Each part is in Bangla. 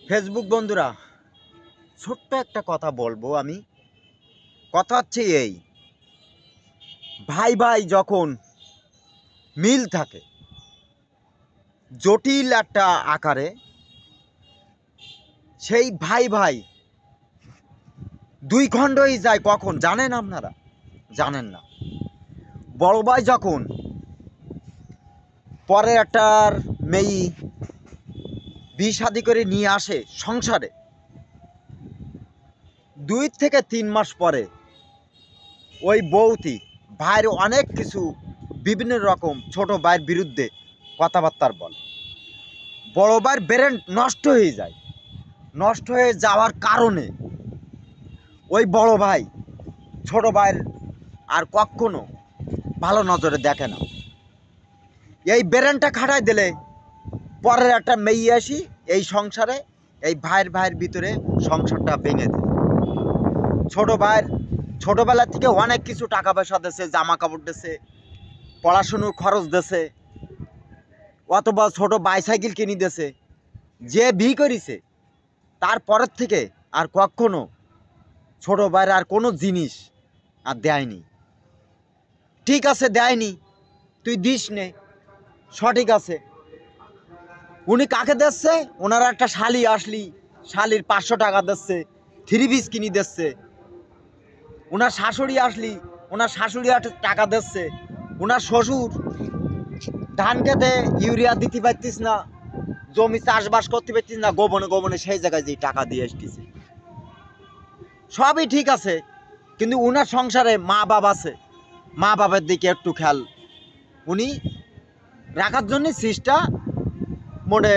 ফেসবুক বন্ধুরা, ছোট্ট একটা কথা বলবো আমি। কথা হচ্ছে এই, ভাই ভাই যখন মিল থাকে জটিল একটা আকারে, সেই ভাই ভাই দুই খণ্ড হয়ে যায় কখন জানেন আপনারা? জানেন না। বড় ভাই যখন পরের একটার মেয়ে বিয়ে শাদি করে নিয়ে আসে সংসারে, 2 থেকে 3 মাস পরে ওই বউটি ভাইয়ের অনেক কিছু বিভিন্ন রকম ছোট ভাইয়ের বিরুদ্ধে কথাবার্তার বলে। বড় ভাইয়ের ব্রেন নষ্ট হয়ে যায়। নষ্ট হয়ে যাওয়ার কারণে ওই বড় ভাই ছোট ভাইয়ের আর কখনো ভালো নজরে দেখে না। এই ব্রেনটা খাটাই দিলে পরের একটা মেয়ে আসি এই সংসারে, এই ভাইয়ের ভিতরে সংসারটা ভেঙে দেয়। ছোট ভাইয়ের ছোটোবেলা থেকে অনেক কিছু টাকা পয়সা দিয়েছে, জামা কাপড় দিয়েছে, পড়াশুনোর খরচ দিয়েছে, অথবা ছোট বাইসাইকেল কিনে দিয়েছে। যে বিয়ে করেছে তারপরের থেকে আর কখনো ছোট ভাইয়ের আর কোনো জিনিস আর দেয়নি। ঠিক আছে, দেয়নি, তুই দিস নে, সঠিক আছে। উনি কাকে দিচ্ছে? ওনার একটা শালি আসলি, শালির 500 টাকা দিচ্ছে, 3 পিস কিনে দিচ্ছে। ওনার শাশুড়ি আসলি, ওনার শাশুড়ি টাকা দিচ্ছে। ওনার শ্বশুর ধান খেতে ইউরিয়া দিতে পারতিস না, জমি চাষবাস করতে পারতিস না, গোবনে গোবনে সেই জায়গায় যে টাকা দিয়ে এসতেছে। সবই ঠিক আছে, কিন্তু উনার সংসারে মা বাপ আছে। মা বাবার দিকে একটু খেয়াল উনি রাখার জন্য চেষ্টা মনে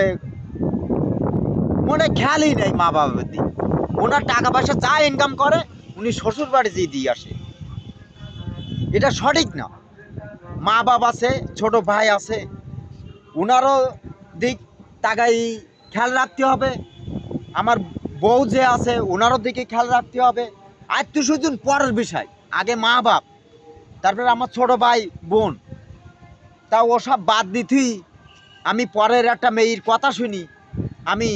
মনে খেয়ালই নেই মা বাবার দিকে। ওনার টাকা পয়সা যা ইনকাম করে উনি শ্বশুর বাড়ি যেয়ে দিয়ে আসে। এটা সঠিক না। মা বাপ আছে, ছোট ভাই আছে, ওনারও দিক তাকাই খেয়াল রাখতে হবে। আমার বউ যে আছে ওনারও দিকে খেয়াল রাখতে হবে। আত্মীয় স্বজন পরের বিষয়, আগে মা বাপ, তারপরে আমার ছোট ভাই বোন। তা ওসব বাদ দিতেই আমি পরের একটা মেয়ের কথা শুনি। আমি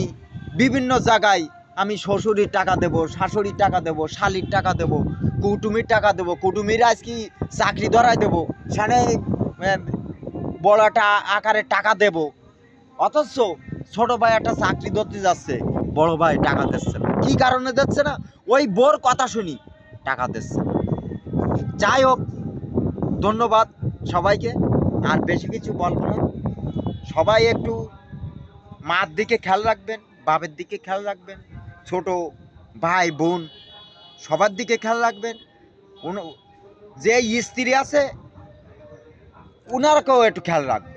বিভিন্ন জায়গায় আমি শ্বশুরের টাকা দেবো, শাশুড়ির টাকা দেবো, শালির টাকা দেবো, কুটুমির টাকা দেবো, কুটুমির আজকে চাকরি ধরাই দেবো, সেখানে বড় একটা আকারে টাকা দেবো। অথচ ছোট ভাই একটা চাকরি ধরতে যাচ্ছে, বড় ভাই টাকা দিচ্ছে না। কি কারণে দিচ্ছে না? ওই বোর কথা শুনি টাকা দিচ্ছে না। যাই হোক, ধন্যবাদ সবাইকে, আর বেশি কিছু বলবো না। সবাই একটু মার দিকে খেয়াল রাখবেন, বাপের দিকে খেয়াল রাখবেন, ছোট ভাই বোন সবার দিকে খেয়াল রাখবেন। যে স্ত্রী আছে ওনারকেও একটু খেয়াল রাখবেন।